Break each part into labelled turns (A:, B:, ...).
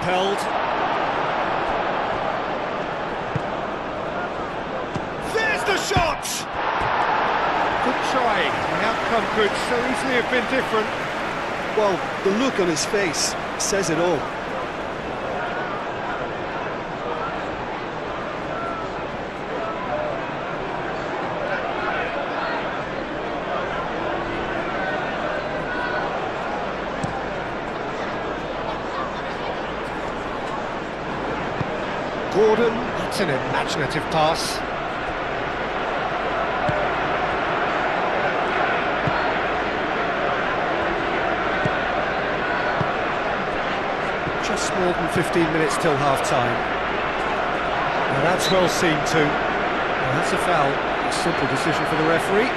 A: Held. There's the shot! Good try. The outcome could so easily have been different.
B: Well, the look on his face says it all.
A: Gordon, that's an imaginative pass. Just more than 15 minutes till half-time. Now that's well seen too. Well, that's a foul. A simple decision for the referee.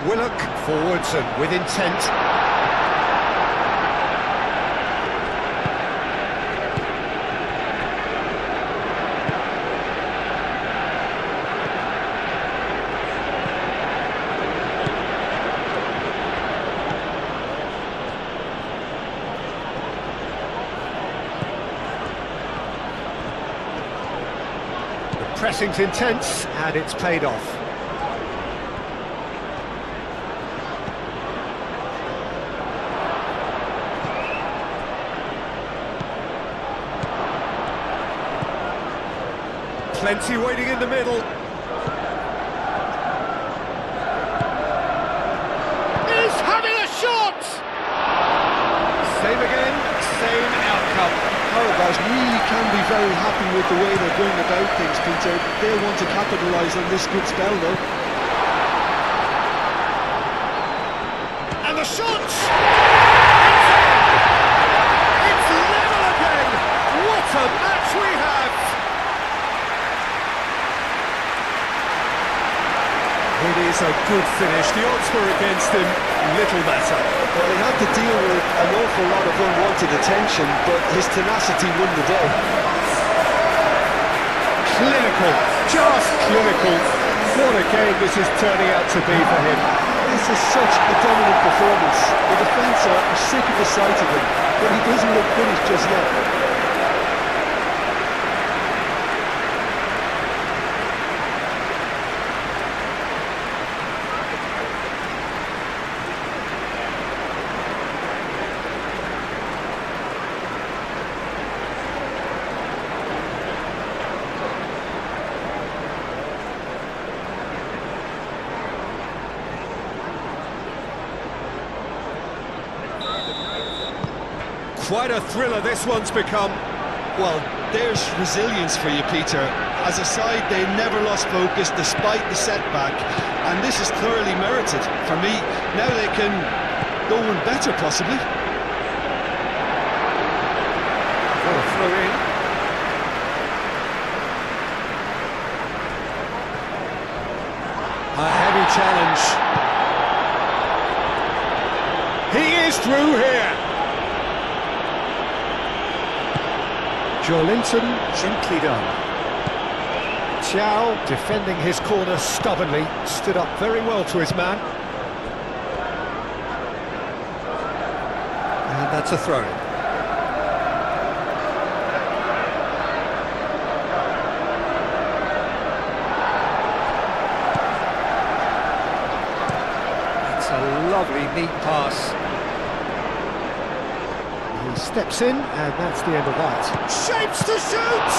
A: Willock forwards and with intent. The pressing's intense and it's paid off. Plenty waiting in the middle. He's having a shot! Same again, same outcome.
B: Qarabag really can be very happy with the way they're going about things, Peter. They'll want to capitalise on this good spell, though.
A: And the shot! It's level again! What a match we have! It is a good finish. The odds were against him. Little matter.
B: Well, he had to deal with an awful lot of unwanted attention, but his tenacity won the day.
A: Clinical. Just clinical. What a game this is turning out to be for him.
B: This is such a dominant performance. The defence are sick of the sight of him, but he doesn't look finished just yet.
A: Quite a thriller this one's become.
B: Well, there's resilience for you, Peter. As a side, they never lost focus despite the setback, and this is thoroughly merited. For me, now they can go one better, possibly.
A: Oh, throw in. A heavy challenge. He is through here. Joelinton, gently done. Chow, defending his corner stubbornly, stood up very well to his man. And that's a throw-in. That's a lovely, neat pass. He steps in, and that's the end of that. Shapes to shoot!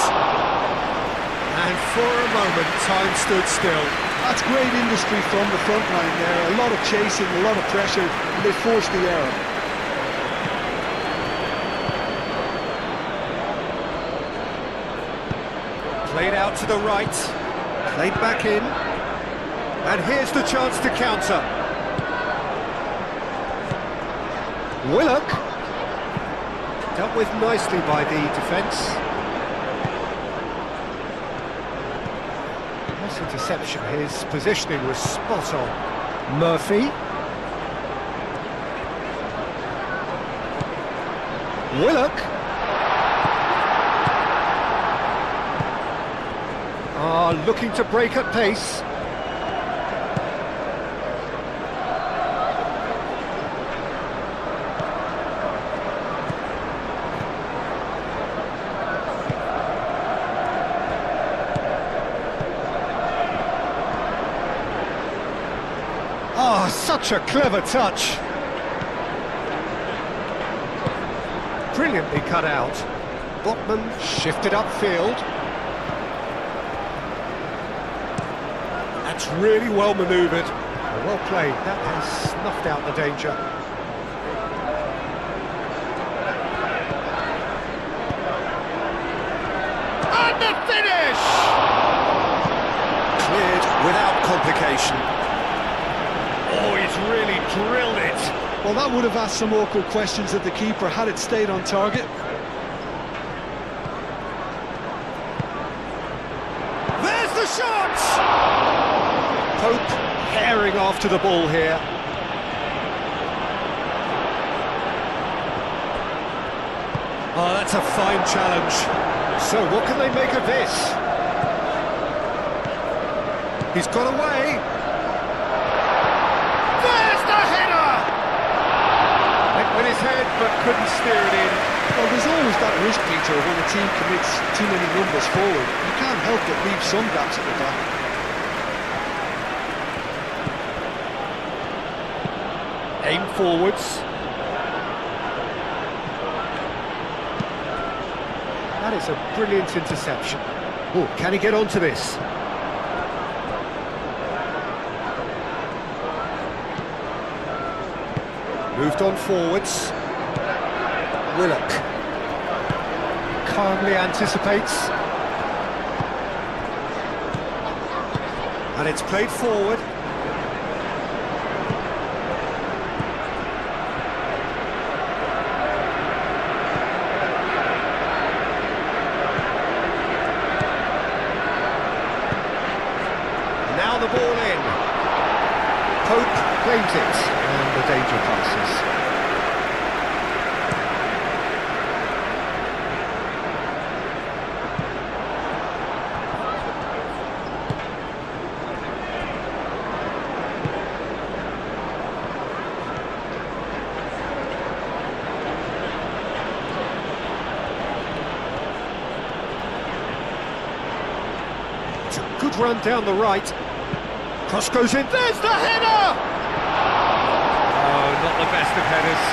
A: And for a moment, time stood still.
B: That's great industry from the front line there. A lot of chasing, a lot of pressure, and they forced the error.
A: Played out to the right, played back in, and here's the chance to counter. Willock, dealt with nicely by the defence. Nice interception, his positioning was spot on. Murphy. Willock. Looking to break at pace. Such a clever touch. Brilliantly cut out. Botman shifted upfield. That's really well manoeuvred. Well played. That has snuffed out the danger. And the finish! Cleared without complication. Oh, he's really drilled it.
B: Well, that would have asked some awkward questions of the keeper had it stayed on target.
A: There's the shot! Pope herring after the ball here. Oh, that's a fine challenge. So, what can they make of this? He's got away. With his head, but couldn't steer it in.
B: Well, there's always that risk, Peter, when a team commits too many numbers forward. You can't help but leave some gaps at the back.
A: Aim forwards. That is a brilliant interception. Oh, can he get onto this? Moved on forwards. Willock calmly anticipates. And it's played forward. Now the ball in. Pope claims it. And the danger passes. It's a good run down the right. Cross goes in. There's the header! Not the best of headers.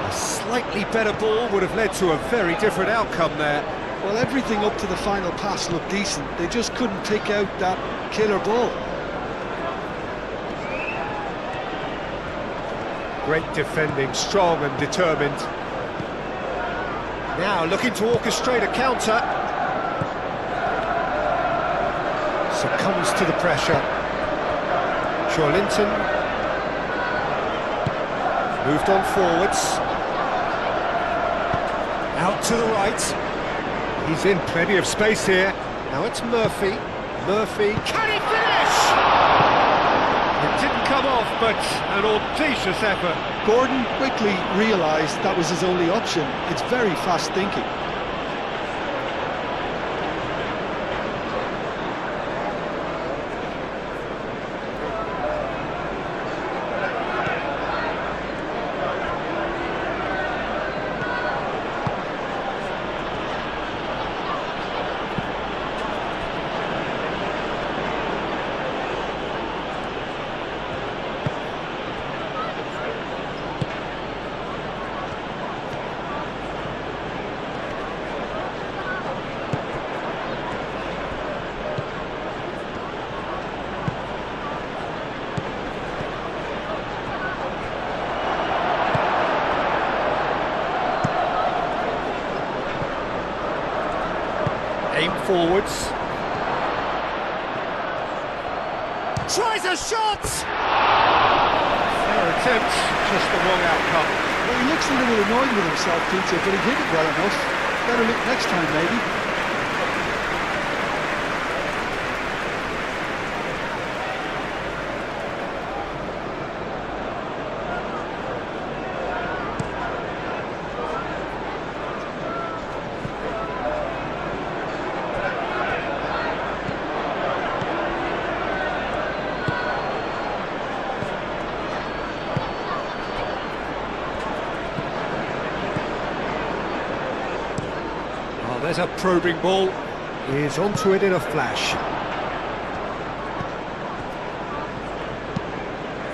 A: A slightly better ball would have led to a very different outcome there.
B: Well, everything up to the final pass looked decent. They just couldn't take out that killer ball.
A: Great defending, strong and determined. Now looking to orchestrate a counter. Succumbs to the pressure. Linton moved on forwards. Out to the right. He's in plenty of space here. Now it's Murphy. Murphy, can he finish? It didn't come off, but an audacious effort.
B: Gordon quickly realised that was his only option. It's very fast thinking.
A: Aim forwards. Tries a shot! Fair attempt, just the wrong outcome.
B: Well, he looks a little annoyed with himself, Peter, but he hit it well enough. Better look next time, maybe.
A: There's a probing ball. He's onto it in a flash.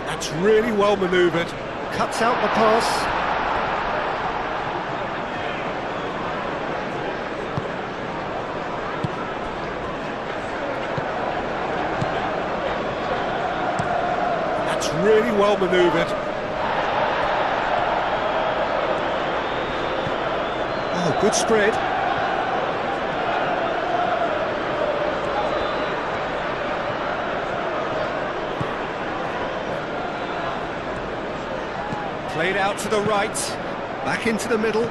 A: That's really well manoeuvred. Cuts out the pass. That's really well manoeuvred. Oh, good spread. Played out to the right, back into the middle.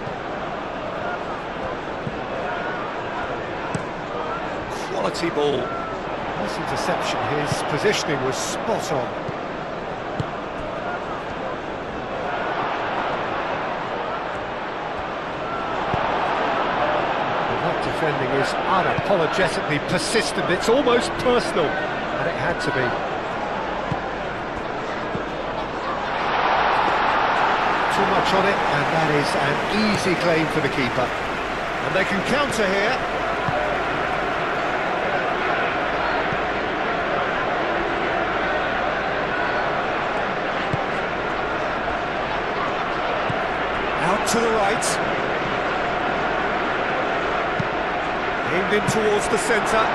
A: Quality ball. Nice interception, his positioning was spot on. That defending is unapologetically persistent, it's almost personal, and it had to be. Too much on it, and that is an easy claim for the keeper. And they can counter here. Out to the right. Aimed in towards the centre.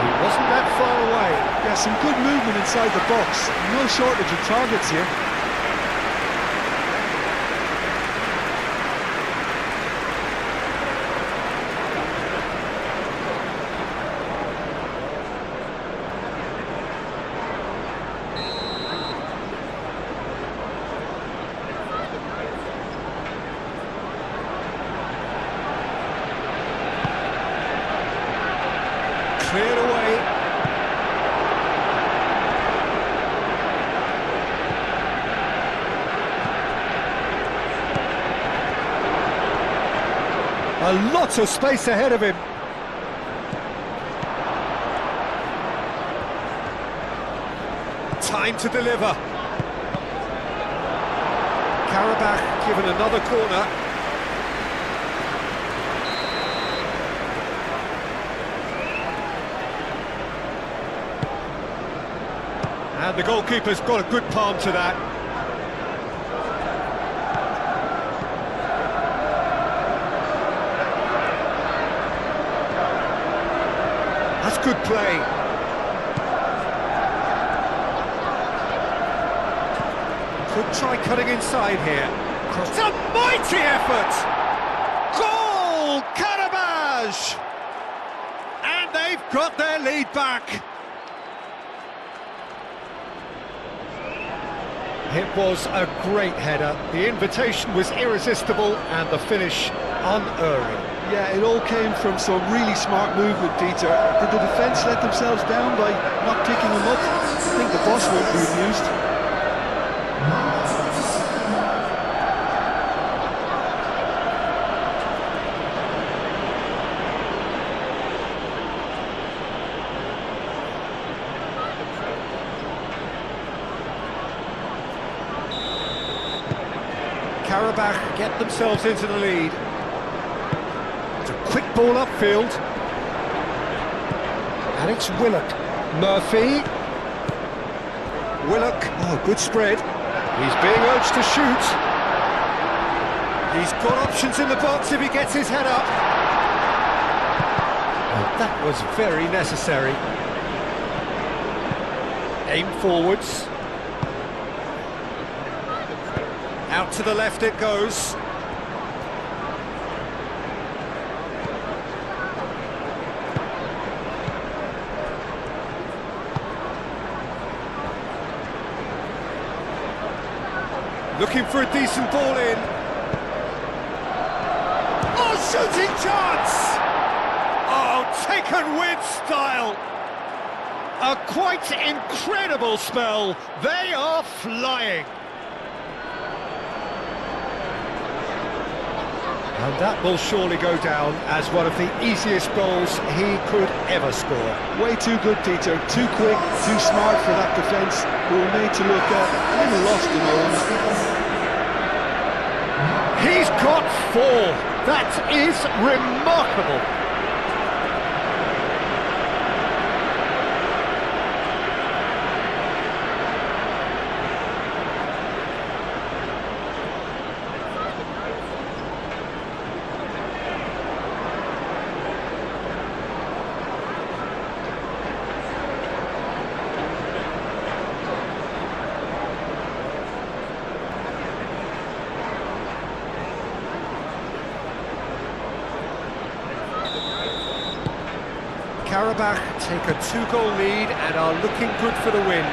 A: He wasn't that far away.
B: Yeah, some good movement inside the box. No shortage of targets here.
A: Cleared away. A lot of space ahead of him. Time to deliver. Qarabag given another corner. And the goalkeeper's got a good palm to that. That's good play. Could try cutting inside here. It's a mighty effort! Goal! Qarabag! And they've got their lead back. It was a great header, the invitation was irresistible and the finish unerring.
B: Yeah, it all came from some really smart movement, Peter. Did the defence let themselves down by not picking him up? I think the boss won't be amused.
A: Qarabag get themselves into the lead. It's a quick ball upfield. And it's Willock. Murphy. Willock. Oh, good spread. He's being urged to shoot. He's got options in the box if he gets his head up. Oh, that was very necessary. Aim forwards. Out to the left it goes. Looking for a decent ball in. Oh, shooting chance! Oh, taken with style. A quite incredible spell. They are flying. And that will surely go down as one of the easiest goals he could ever score.
B: Way too good, Peter. Too quick, too smart for that defence, who were made to look a little lost in all honesty.
A: He's got 4. That is remarkable. Qarabag take a 2-goal lead and are looking good for the win.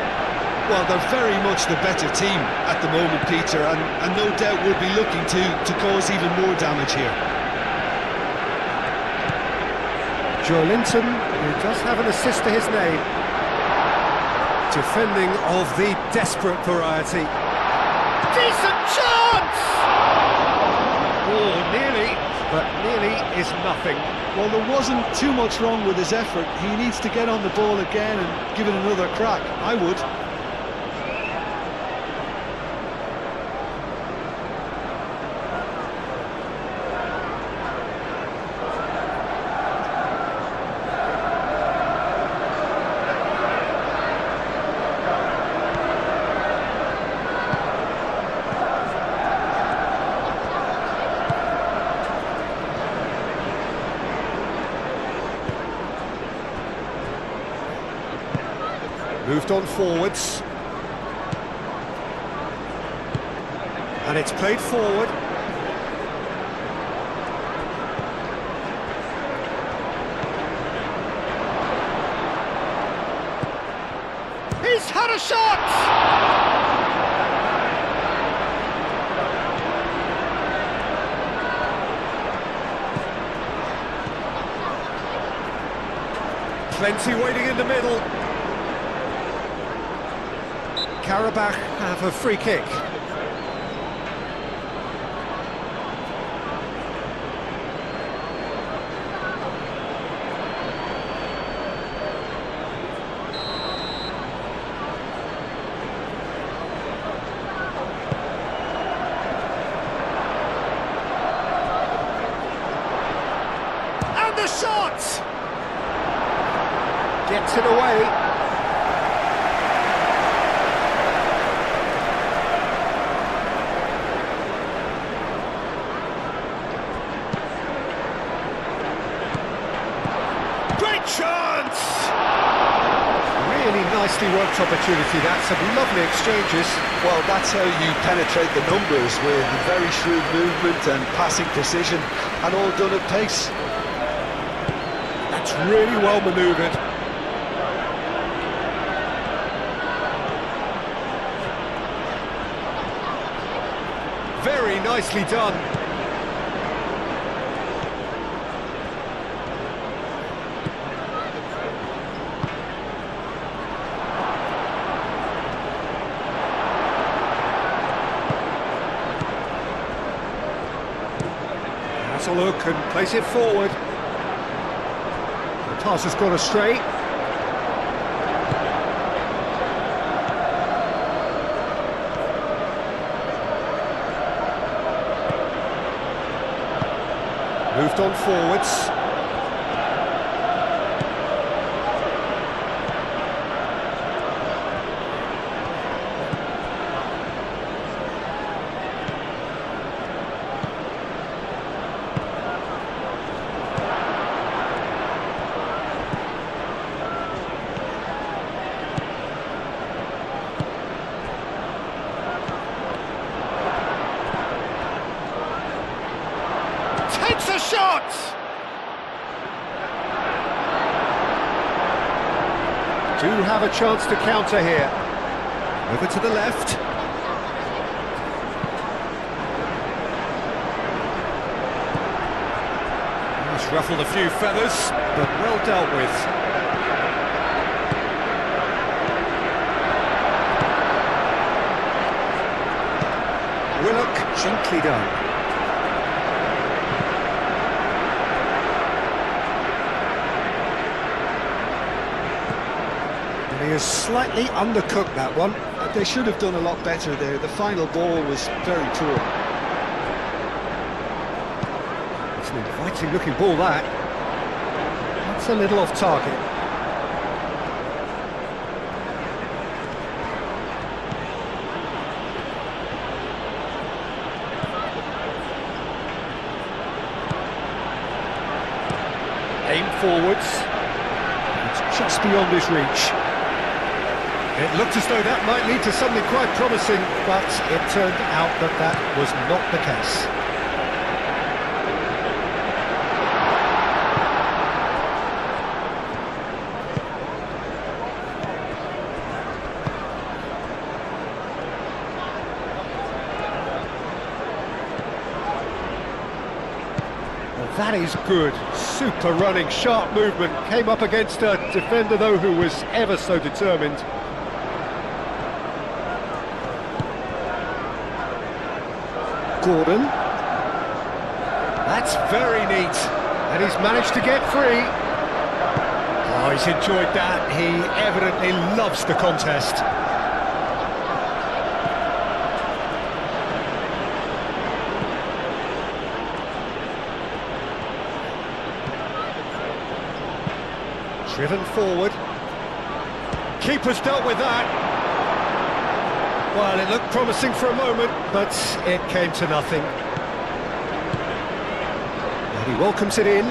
B: Well, they're very much the better team at the moment, Peter, and no doubt will be looking to cause even more damage here.
A: Joe Linton, who does have an assist to his name. Defending of the desperate variety. Decent chance! Oh, nearly, but nearly is nothing.
B: Well, there wasn't too much wrong with his effort. He needs to get on the ball again and give it another crack. I would.
A: Moved on forwards. And it's played forward. He's had a shot! Plenty waiting in the middle. Qarabag have a free kick. And the shot! Gets it away. Chance! Really nicely worked opportunity, that. Some lovely exchanges.
B: Well, that's how you penetrate the numbers, with very shrewd movement and passing precision, and all done at pace.
A: That's really well manoeuvred. Very nicely done. That's a look and place it forward. The pass has gone astray. Moved on forwards. Takes a shot! Do have a chance to counter here. Over to the left. It's ruffled a few feathers, but well dealt with. Willock, gently done. And he has slightly undercooked that one.
B: They should have done a lot better there. The final ball was very poor.
A: It's an inviting looking ball, that. That's a little off target. Aim forwards. It's just beyond his reach. It looked as though that might lead to something quite promising, but it turned out that that was not the case. Well, that is good. Super running, sharp movement. Came up against a defender, though, who was ever so determined. Gordon. That's very neat. And he's managed to get free. Oh, he's enjoyed that. He evidently loves the contest. Driven forward. Keeper's dealt with that. Well, it looked promising for a moment, but it came to nothing. And he welcomes it in.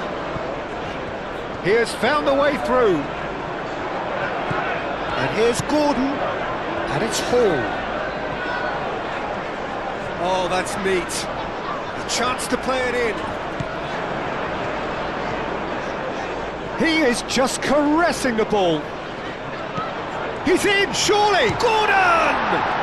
A: He has found the way through. And here's Gordon, and it's Hall. Oh, that's neat. A chance to play it in. He is just caressing the ball. He's in, surely! Gordon!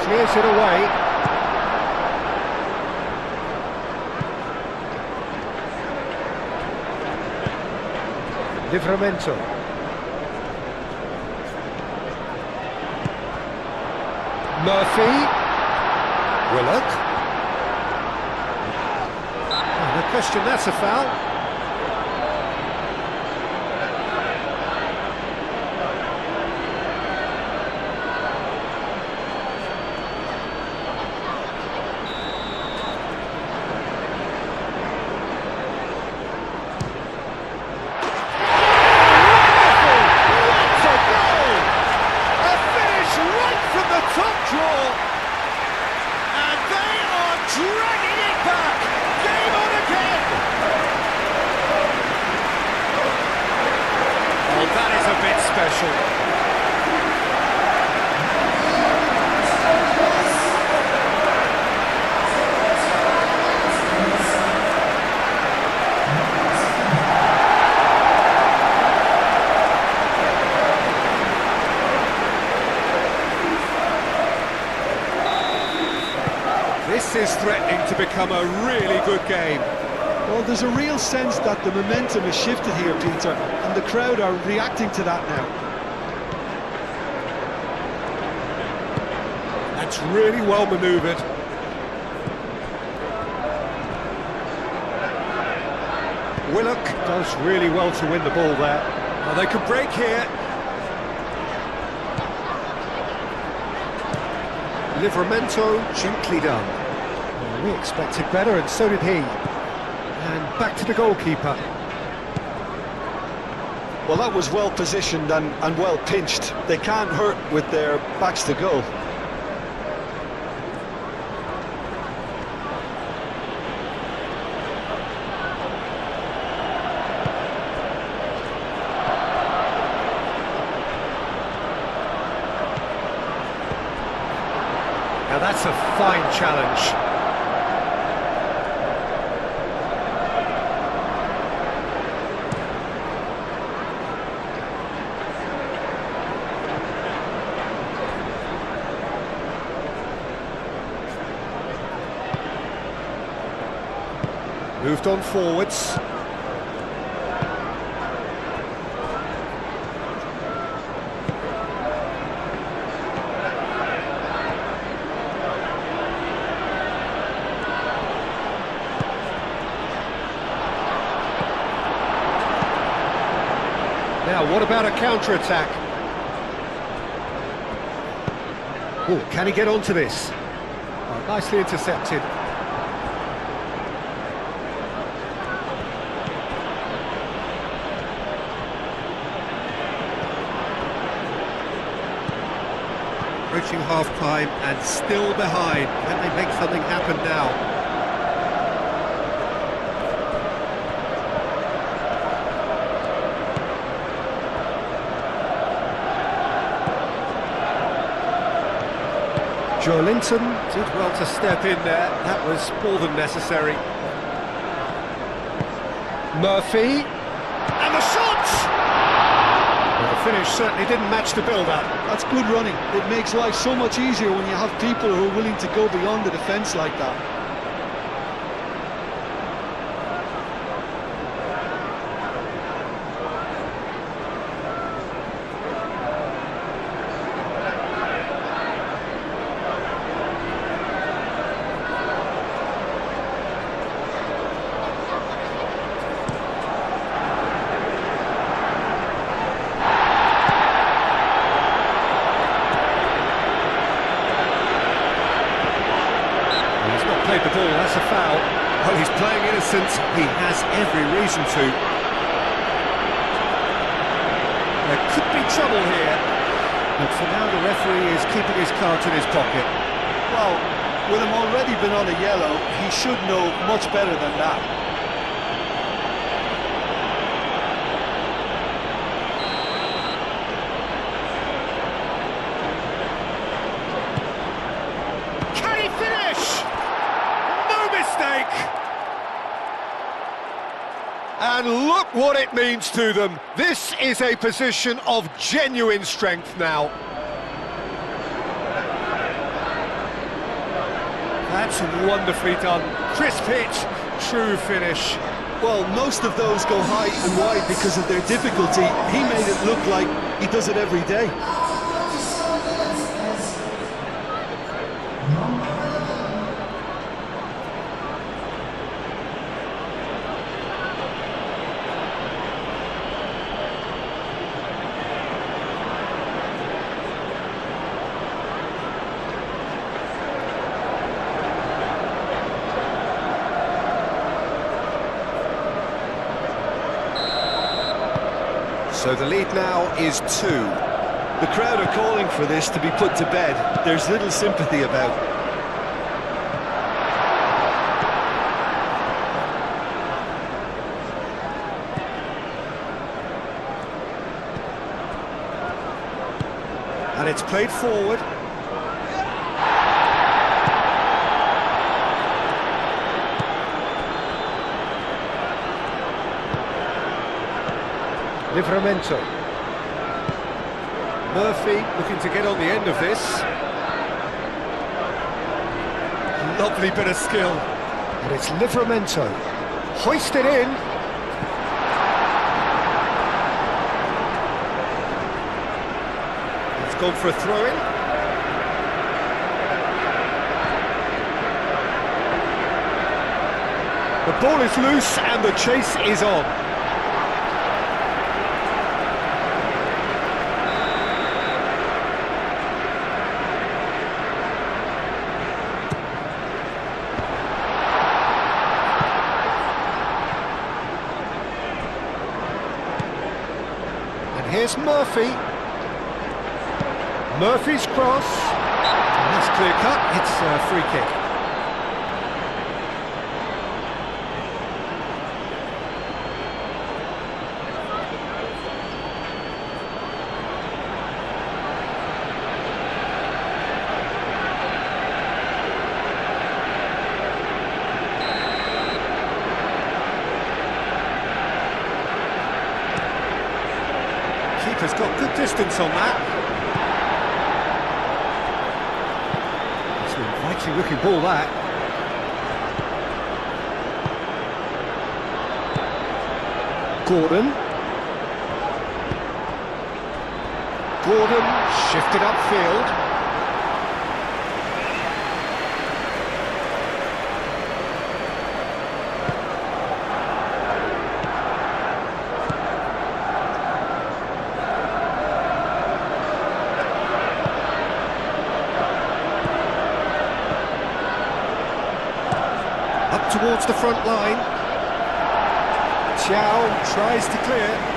A: Clears it away. Livramento. Murphy. Willock. Oh, no question, that's a foul. Dragging it back! Game on again! Oh, that is a bit special. This is threatening to become a really good game.
B: Well, there's a real sense that the momentum has shifted here, Peter, and the crowd are reacting to that now.
A: That's really well manoeuvred. Willock does really well to win the ball there. Well, they could break here. Livramento, gently done. Well, we expected better, and so did he. And back to the goalkeeper.
B: Well, that was well positioned and well pinched. They can't hurt with their backs to goal.
A: That's a fine challenge. Moved on forwards. Now, what about a counter-attack? Oh, can he get onto this? Oh, nicely intercepted. Approaching half-time and still behind. Can they make something happen now? Joe Linton did well to step in there. That was more than necessary. Murphy. And the shot! Well, the finish certainly didn't match the build-up.
B: That's good running. It makes life so much easier when you have people who are willing to go beyond the defence like that.
A: Played the ball, that's a foul. Well, he's playing innocent, he has every reason to. There could be trouble here, but for now the referee is keeping his cards in his pocket.
B: Well, with him already been on a yellow, he should know much better than that.
A: And look what it means to them. This is a position of genuine strength now. That's wonderfully done. Crisp hit, true finish.
B: Well, most of those go high and wide because of their difficulty. He made it look like he does it every day.
A: So the lead now is 2.
B: The crowd are calling for this to be put to bed. There's little sympathy about.
A: And it's played forward. Livramento. Murphy looking to get on the end of this. Lovely bit of skill. And it's Livramento. Hoisted in. It's gone for a throw-in. The ball is loose and the chase is on. Here's Murphy. Murphy's cross. And that's clear cut. It's a free kick. keeper's got good distance on that. It's an inviting looking ball, that. Gordon shifted upfield. Up towards the front line. Chow tries to clear.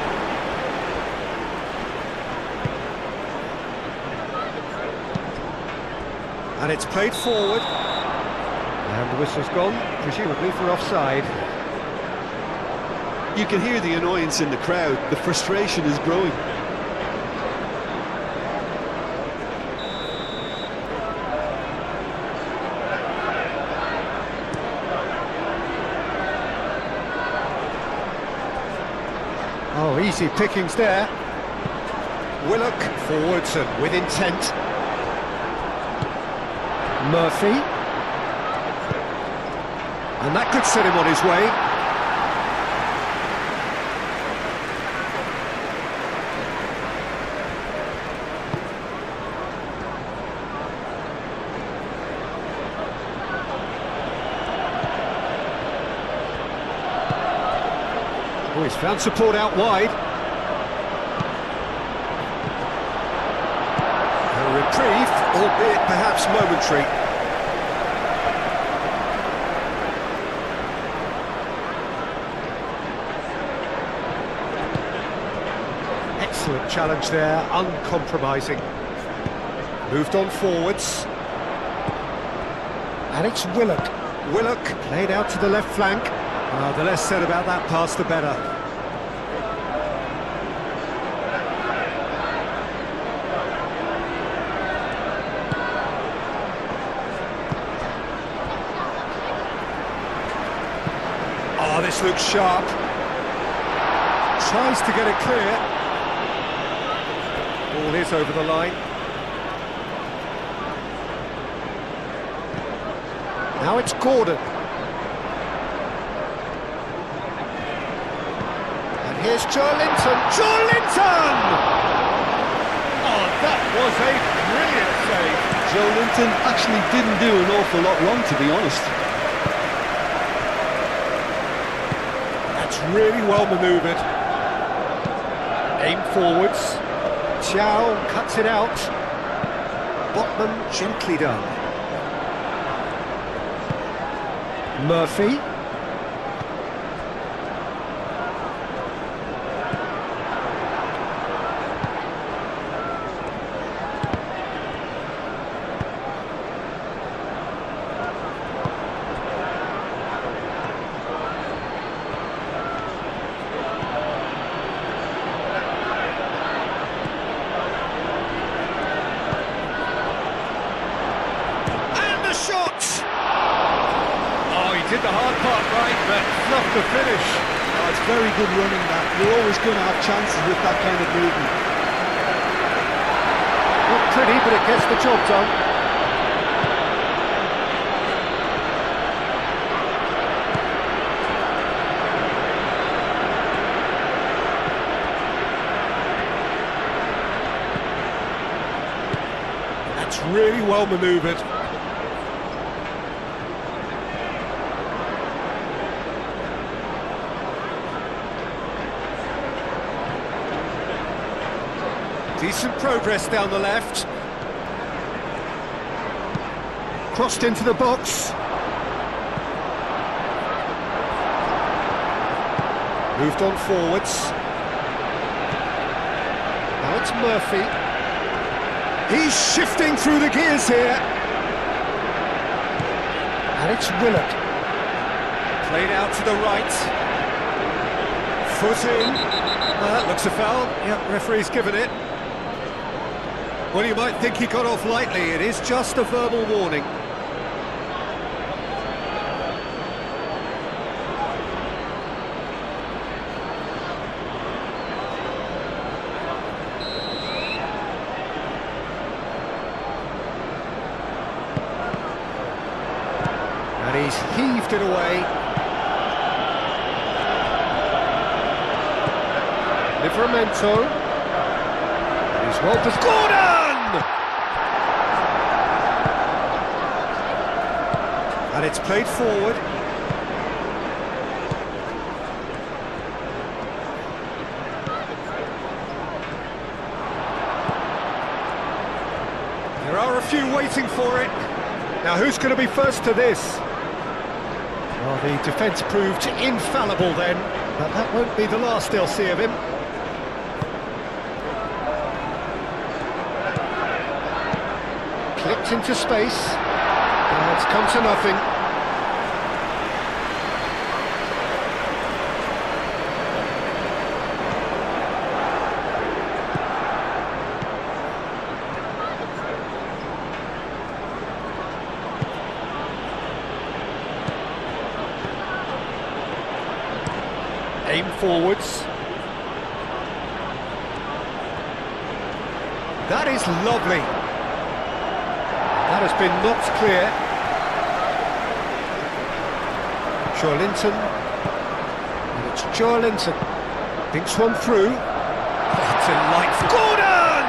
A: And it's played forward. And the whistle's gone, presumably for offside.
B: You can hear the annoyance in the crowd. The frustration is growing.
A: Oh, easy pickings there. Willock forwards and with intent. Murphy. And that could set him on his way. Oh, he's found support out wide. A reprieve, albeit perhaps momentary. Excellent challenge there, uncompromising. Moved on forwards. And it's Willock. Willock played out to the left flank. The less said about that pass, the better. Oh, this looks sharp. Tries to get it clear. Ball is over the line. Now it's Gordon. And here's Joelinton. Joelinton! Oh, that was a brilliant save.
B: Joelinton actually didn't do an awful lot wrong, to be honest.
A: That's really well manoeuvred. Aim forwards. Chow cuts it out. Botman gently done. Murphy. Did the hard part right, but fluffed the finish.
B: Oh, it's very good running that. You're always going to have chances with that kind of movement.
A: Not pretty, but it gets the job done. That's really well manoeuvred. Decent progress down the left. Crossed into the box. Moved on forwards. Now it's Murphy. He's shifting through the gears here. And it's Willock. Played out to the right. Foot in. That looks a foul. Yep, referee's given it. Well, you might think he got off lightly. It is just a verbal warning. He's heaved it away. Livramento. And he's well to Gordon! And it's played forward. There are a few waiting for it. Now who's going to be first to this? Well, the defence proved infallible then, but that won't be the last they'll see of him. Clipped into space. And it's come to nothing. Aim forwards. That is lovely. That has been knocked clear. Joelinton. And it's Joelinton. Thinks one through. Oh, delightful. Gordon!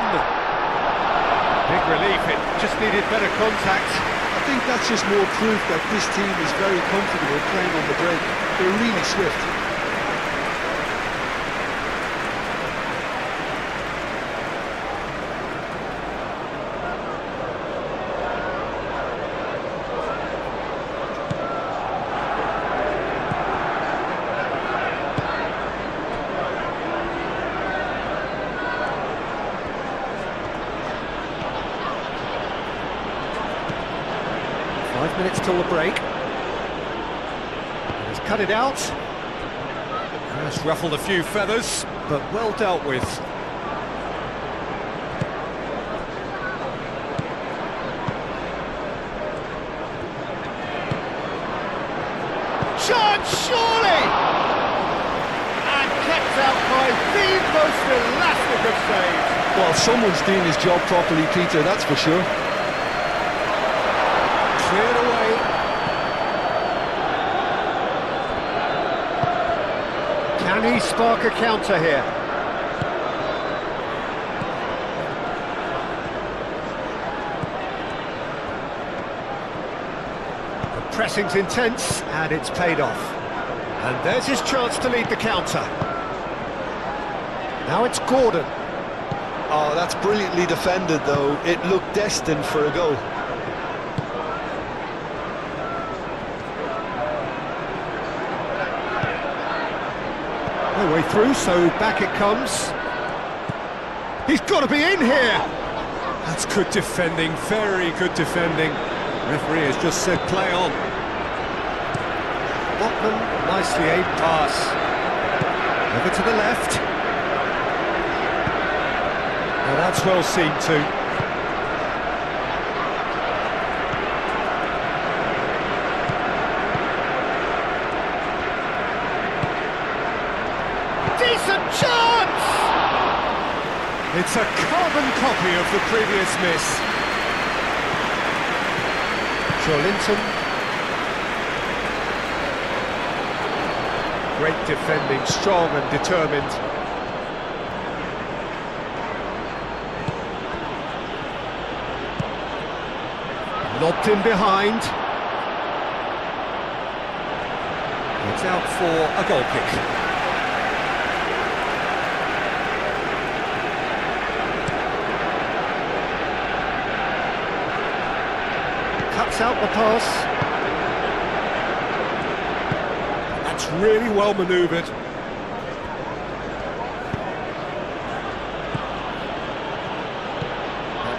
A: Big relief, it just needed better contact.
B: I think that's just more proof that this team is very comfortable playing on the break. They're really swift.
A: Minutes till the break. He's cut it out. Has ruffled a few feathers, but well dealt with. Shot, surely! And kept out by the most elastic of saves.
B: Well, someone's doing his job properly, Peter, that's for sure.
A: Cleared away. Can he spark a counter here? The pressing's intense and it's paid off. And there's his chance to lead the counter. Now it's Gordon.
B: Oh, that's brilliantly defended though. It looked destined for a goal.
A: No way through, so back it comes. He's got to be in here! That's good defending, very good defending. Referee has just said play on. Botman, nicely aimed pass. Over to the left. Well, that's well seen too. Decent chance! It's a carbon copy of the previous miss. Joelinton. Great defending, strong and determined. Lobbed in behind. It's out for a goal kick. Cuts out the pass. That's really well manoeuvred.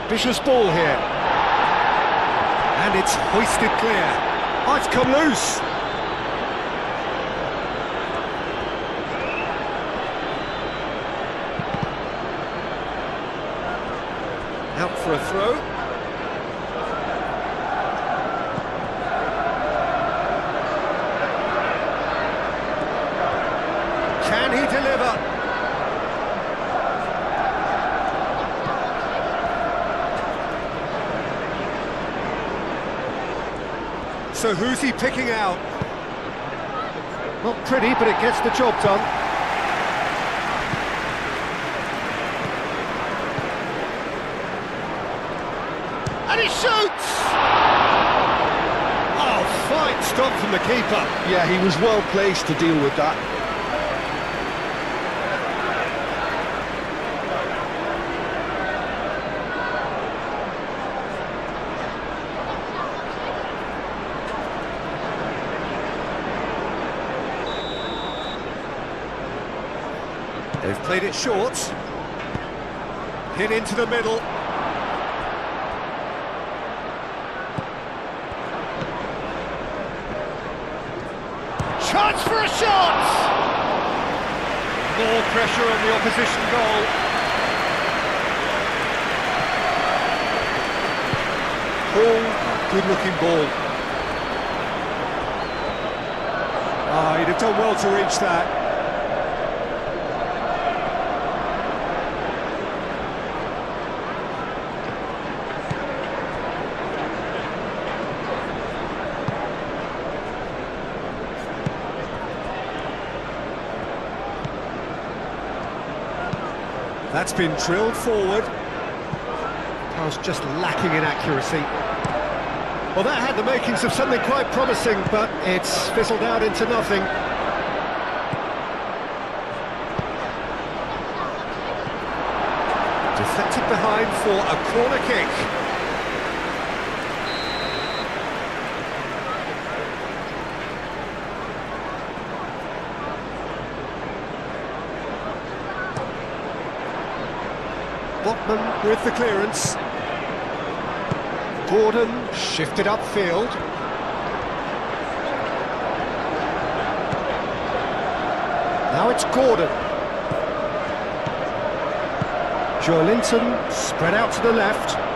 A: Ambitious ball here. And it's hoisted clear. Oh, it's come loose. Out for a throw. Can he deliver? So who's he picking out? Not pretty, but it gets the job done. And he shoots! Oh, fine stop from the keeper.
B: Yeah, he was well placed to deal with that.
A: They've played it short. Hit into the middle. Chance for a shot! More pressure on the opposition goal. Oh, good-looking ball. Ah, he'd have done well to reach that. That's been drilled forward. Pass just lacking in accuracy. Well, that had the makings of something quite promising, but it's fizzled out into nothing. Deflected behind for a corner kick. Botman with the clearance. Gordon shifted upfield. Now it's Gordon. Joelinton spread out to the left.